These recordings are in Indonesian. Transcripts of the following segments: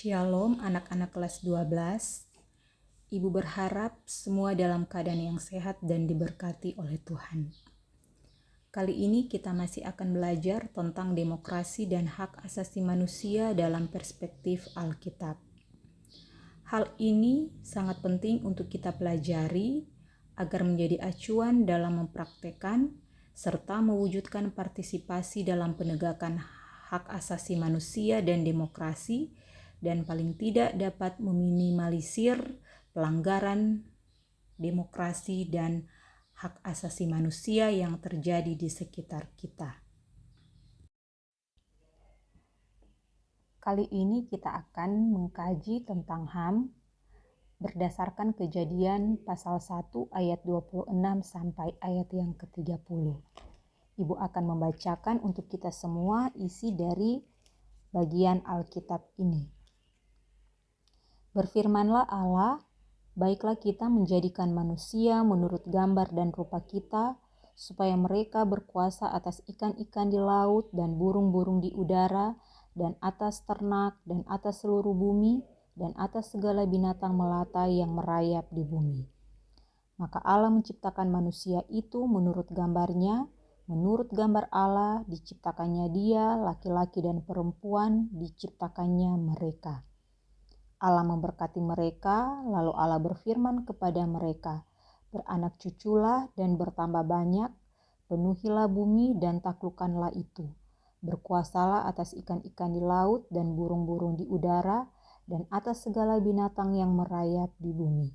Shalom anak-anak kelas 12. Ibu berharap semua dalam keadaan yang sehat dan diberkati oleh Tuhan. Kali ini kita masih akan belajar tentang demokrasi dan hak asasi manusia dalam perspektif Alkitab. Hal ini sangat penting untuk kita pelajari agar menjadi acuan dalam mempraktekkan serta mewujudkan partisipasi dalam penegakan hak asasi manusia dan demokrasi, dan paling tidak dapat meminimalisir pelanggaran demokrasi dan hak asasi manusia yang terjadi di sekitar kita. Kali ini kita akan mengkaji tentang HAM berdasarkan Kejadian pasal 1 ayat 26 sampai ayat yang ke-30. Ibu akan membacakan untuk kita semua isi dari bagian Alkitab ini. Berfirmanlah Allah, baiklah kita menjadikan manusia menurut gambar dan rupa kita, supaya mereka berkuasa atas ikan-ikan di laut dan burung-burung di udara, dan atas ternak, dan atas seluruh bumi, dan atas segala binatang melata yang merayap di bumi. Maka Allah menciptakan manusia itu menurut gambarnya, menurut gambar Allah diciptakannya dia, laki-laki dan perempuan diciptakannya mereka. Allah memberkati mereka, lalu Allah berfirman kepada mereka, beranak cuculah dan bertambah banyak, penuhilah bumi dan taklukkanlah itu. Berkuasalah atas ikan-ikan di laut dan burung-burung di udara, dan atas segala binatang yang merayap di bumi.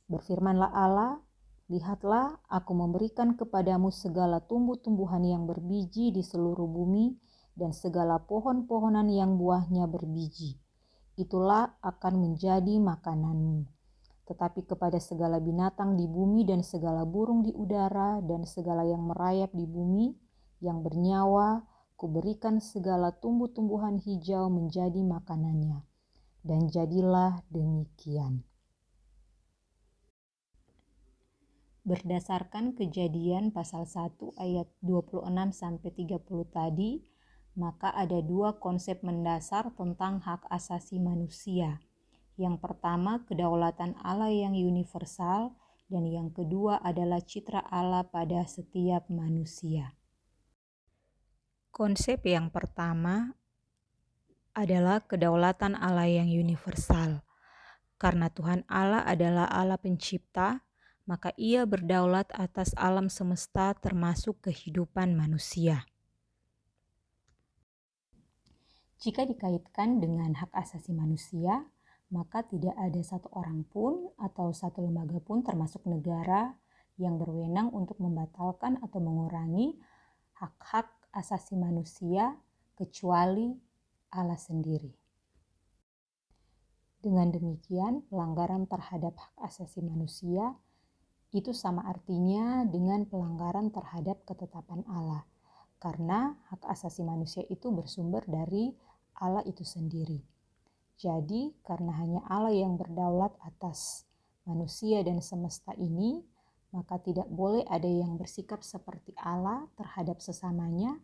Berfirmanlah Allah, lihatlah aku memberikan kepadamu segala tumbuh-tumbuhan yang berbiji di seluruh bumi, dan segala pohon-pohonan yang buahnya berbiji. Itulah akan menjadi makananmu. Tetapi kepada segala binatang di bumi dan segala burung di udara dan segala yang merayap di bumi, yang bernyawa, kuberikan segala tumbuh-tumbuhan hijau menjadi makanannya. Dan jadilah demikian. Berdasarkan Kejadian pasal 1 ayat 26-30 tadi, maka ada dua konsep mendasar tentang hak asasi manusia. Yang pertama, kedaulatan Allah yang universal, dan yang kedua adalah citra Allah pada setiap manusia. Konsep yang pertama adalah kedaulatan Allah yang universal. Karena Tuhan Allah adalah Allah pencipta, maka Ia berdaulat atas alam semesta termasuk kehidupan manusia. Jika dikaitkan dengan hak asasi manusia, maka tidak ada satu orang pun atau satu lembaga pun termasuk negara yang berwenang untuk membatalkan atau mengurangi hak-hak asasi manusia kecuali Allah sendiri. Dengan demikian, pelanggaran terhadap hak asasi manusia itu sama artinya dengan pelanggaran terhadap ketetapan Allah. Karena hak asasi manusia itu bersumber dari Allah itu sendiri. Jadi, karena hanya Allah yang berdaulat atas manusia dan semesta ini, maka tidak boleh ada yang bersikap seperti Allah terhadap sesamanya,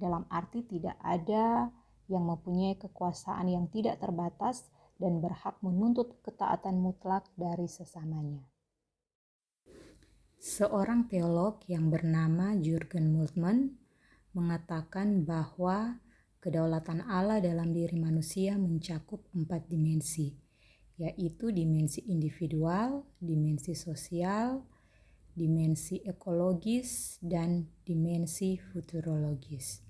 dalam arti tidak ada yang mempunyai kekuasaan yang tidak terbatas dan berhak menuntut ketaatan mutlak dari sesamanya. Seorang teolog yang bernama Jurgen Moltmann mengatakan bahwa kedaulatan Allah dalam diri manusia mencakup 4 dimensi, yaitu dimensi individual, dimensi sosial, dimensi ekologis, dan dimensi futurologis.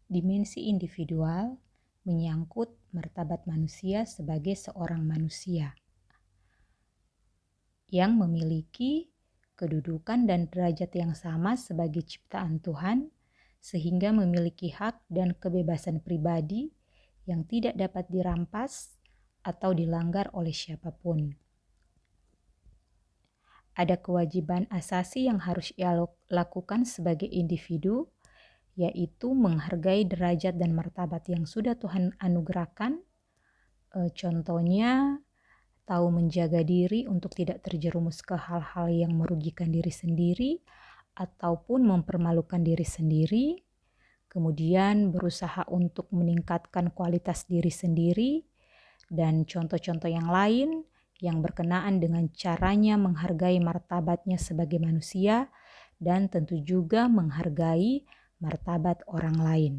Dimensi individual menyangkut martabat manusia sebagai seorang manusia yang memiliki kedudukan dan derajat yang sama sebagai ciptaan Tuhan, sehingga memiliki hak dan kebebasan pribadi yang tidak dapat dirampas atau dilanggar oleh siapapun. Ada kewajiban asasi yang harus ia lakukan sebagai individu, yaitu menghargai derajat dan martabat yang sudah Tuhan anugerahkan. Contohnya, tahu menjaga diri untuk tidak terjerumus ke hal-hal yang merugikan diri sendiri ataupun mempermalukan diri sendiri. kemudian berusaha untuk meningkatkan kualitas diri sendiri, dan contoh-contoh yang lain yang berkenaan dengan caranya menghargai martabatnya sebagai manusia dan tentu juga menghargai martabat orang lain.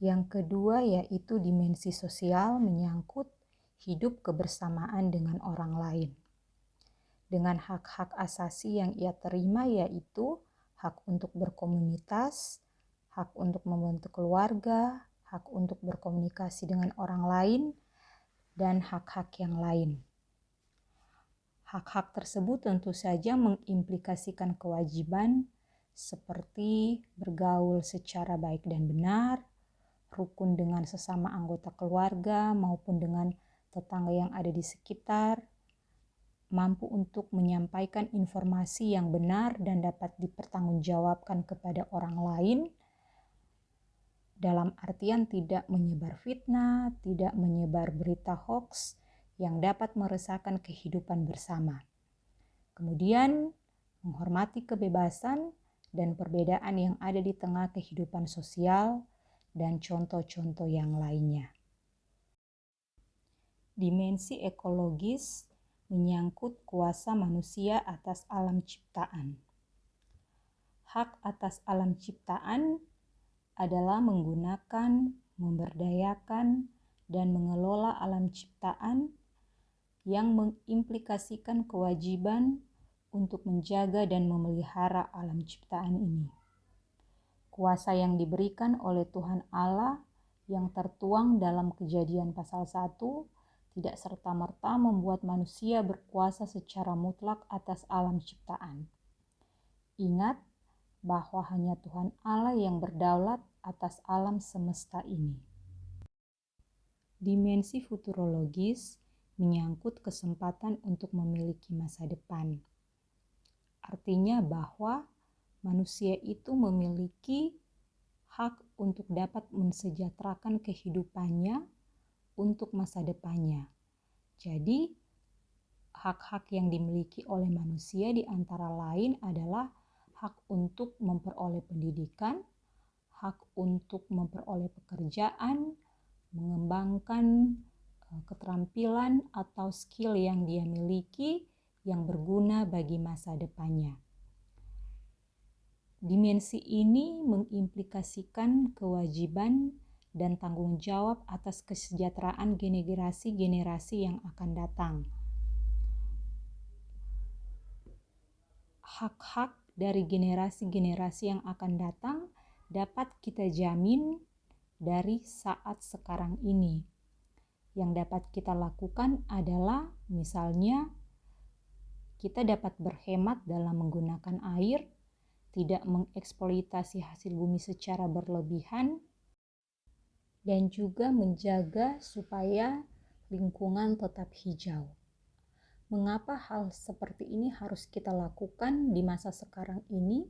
Yang kedua yaitu dimensi sosial menyangkut hidup kebersamaan dengan orang lain. Dengan hak-hak asasi yang ia terima yaitu hak untuk berkomunitas, hak untuk membentuk keluarga, hak untuk berkomunikasi dengan orang lain, dan hak-hak yang lain. Hak-hak tersebut tentu saja mengimplikasikan kewajiban seperti bergaul secara baik dan benar, rukun dengan sesama anggota keluarga maupun dengan tetangga yang ada di sekitar, mampu untuk menyampaikan informasi yang benar dan dapat dipertanggungjawabkan kepada orang lain, dalam artian tidak menyebar fitnah, tidak menyebar berita hoaks yang dapat meresahkan kehidupan bersama. Kemudian, menghormati kebebasan dan perbedaan yang ada di tengah kehidupan sosial dan contoh-contoh yang lainnya. Dimensi ekologis menyangkut kuasa manusia atas alam ciptaan. Hak atas alam ciptaan adalah menggunakan, memberdayakan, dan mengelola alam ciptaan yang mengimplikasikan kewajiban untuk menjaga dan memelihara alam ciptaan ini. Kuasa yang diberikan oleh Tuhan Allah yang tertuang dalam Kejadian pasal 1 tidak serta-merta membuat manusia berkuasa secara mutlak atas alam ciptaan. Ingat bahwa hanya Tuhan Allah yang berdaulat atas alam semesta ini. Dimensi futurologis menyangkut kesempatan untuk memiliki masa depan. Artinya bahwa manusia itu memiliki hak untuk dapat mensejahterakan kehidupannya untuk masa depannya. Jadi, hak-hak yang dimiliki oleh manusia di antara lain adalah hak untuk memperoleh pendidikan, hak untuk memperoleh pekerjaan, mengembangkan keterampilan atau skill yang dia miliki yang berguna bagi masa depannya. Dimensi ini mengimplikasikan kewajiban dan tanggung jawab atas kesejahteraan generasi-generasi yang akan datang. Hak-hak dari generasi-generasi yang akan datang dapat kita jamin dari saat sekarang ini. Yang dapat kita lakukan adalah misalnya kita dapat berhemat dalam menggunakan air, tidak mengeksploitasi hasil bumi secara berlebihan, dan juga menjaga supaya lingkungan tetap hijau. Mengapa hal seperti ini harus kita lakukan di masa sekarang ini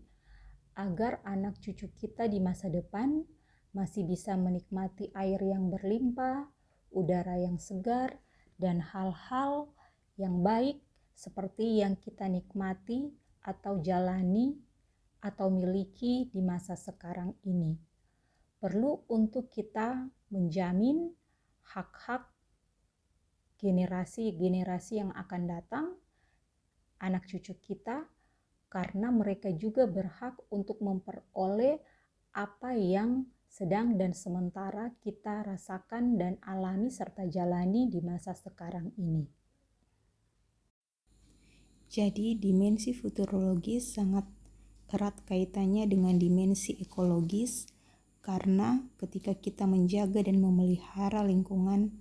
agar anak cucu kita di masa depan masih bisa menikmati air yang berlimpah, udara yang segar, dan hal-hal yang baik seperti yang kita nikmati atau jalani atau miliki di masa sekarang ini. Perlu untuk kita menjamin hak-hak generasi-generasi yang akan datang, anak cucu kita, karena mereka juga berhak untuk memperoleh apa yang sedang dan sementara kita rasakan dan alami serta jalani di masa sekarang ini. Jadi dimensi futurologis sangat erat kaitannya dengan dimensi ekologis, karena ketika kita menjaga dan memelihara lingkungan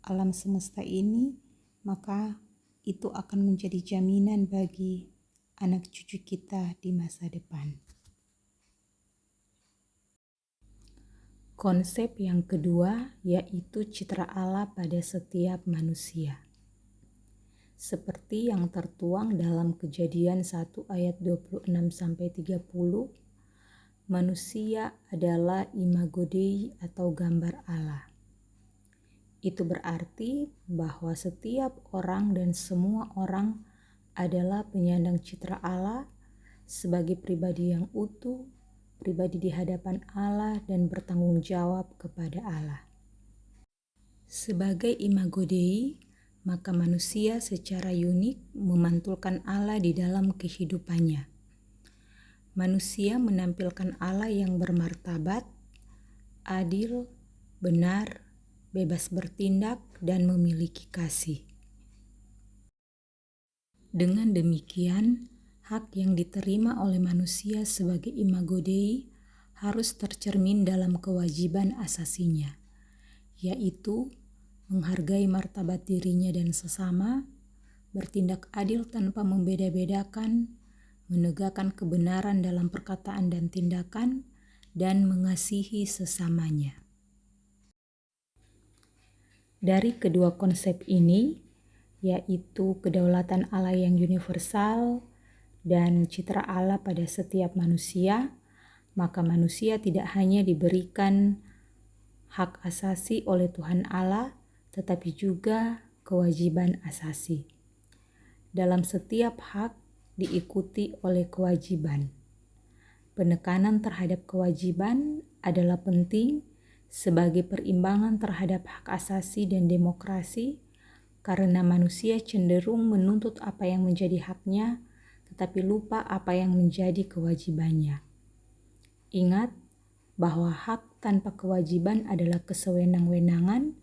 alam semesta ini, maka itu akan menjadi jaminan bagi anak cucu kita di masa depan. Konsep yang kedua yaitu citra Allah pada setiap manusia. Seperti yang tertuang dalam Kejadian 1 ayat 26-30, manusia adalah imago Dei atau gambar Allah. Itu berarti bahwa setiap orang dan semua orang adalah penyandang citra Allah sebagai pribadi yang utuh, pribadi di hadapan Allah, dan bertanggung jawab kepada Allah. Sebagai imago Dei, maka manusia secara unik memantulkan Allah di dalam kehidupannya. Manusia menampilkan Allah yang bermartabat, adil, benar, bebas bertindak, dan memiliki kasih. Dengan demikian, hak yang diterima oleh manusia sebagai imago Dei harus tercermin dalam kewajiban asasinya, yaitu menghargai martabat dirinya dan sesama, bertindak adil tanpa membeda-bedakan, menegakkan kebenaran dalam perkataan dan tindakan, dan mengasihi sesamanya. Dari kedua konsep ini, yaitu kedaulatan Allah yang universal dan citra Allah pada setiap manusia, maka manusia tidak hanya diberikan hak asasi oleh Tuhan Allah, tetapi juga kewajiban asasi. Dalam setiap hak diikuti oleh kewajiban. Penekanan terhadap kewajiban adalah penting sebagai perimbangan terhadap hak asasi dan demokrasi, karena manusia cenderung menuntut apa yang menjadi haknya, tetapi lupa apa yang menjadi kewajibannya. Ingat bahwa hak tanpa kewajiban adalah kesewenang-wenangan,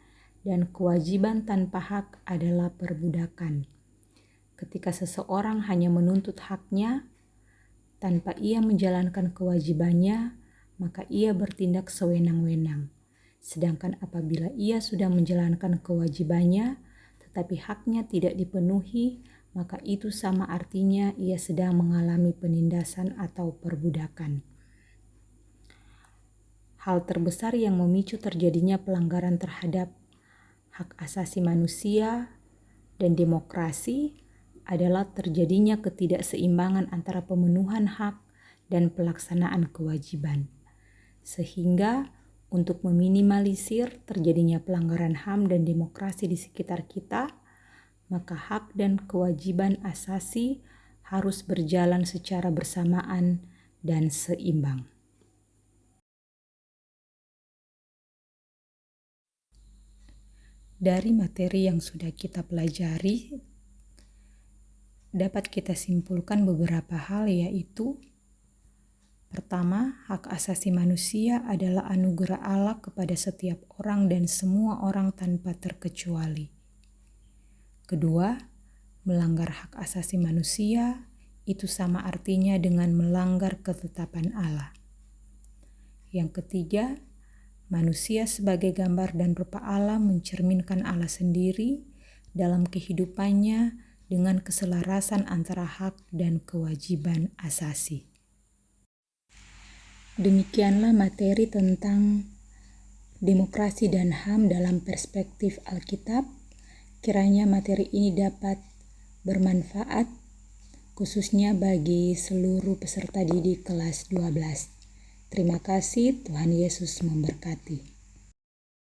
dan kewajiban tanpa hak adalah perbudakan. Ketika seseorang hanya menuntut haknya, tanpa ia menjalankan kewajibannya, maka ia bertindak sewenang-wenang. Sedangkan apabila ia sudah menjalankan kewajibannya, tetapi haknya tidak dipenuhi, maka itu sama artinya ia sedang mengalami penindasan atau perbudakan. Hal terbesar yang memicu terjadinya pelanggaran terhadap hak asasi manusia dan demokrasi adalah terjadinya ketidakseimbangan antara pemenuhan hak dan pelaksanaan kewajiban. Sehingga untuk meminimalisir terjadinya pelanggaran HAM dan demokrasi di sekitar kita, maka hak dan kewajiban asasi harus berjalan secara bersamaan dan seimbang. Dari materi yang sudah kita pelajari, dapat kita simpulkan beberapa hal, yaitu: pertama, hak asasi manusia adalah anugerah Allah kepada setiap orang dan semua orang tanpa terkecuali. Kedua, melanggar hak asasi manusia itu sama artinya dengan melanggar ketetapan Allah. Yang ketiga, manusia sebagai gambar dan rupa Allah mencerminkan Allah sendiri dalam kehidupannya dengan keselarasan antara hak dan kewajiban asasi. Demikianlah materi tentang demokrasi dan HAM dalam perspektif Alkitab. Kiranya materi ini dapat bermanfaat, khususnya bagi seluruh peserta didik kelas 12. Terima kasih, Tuhan Yesus memberkati.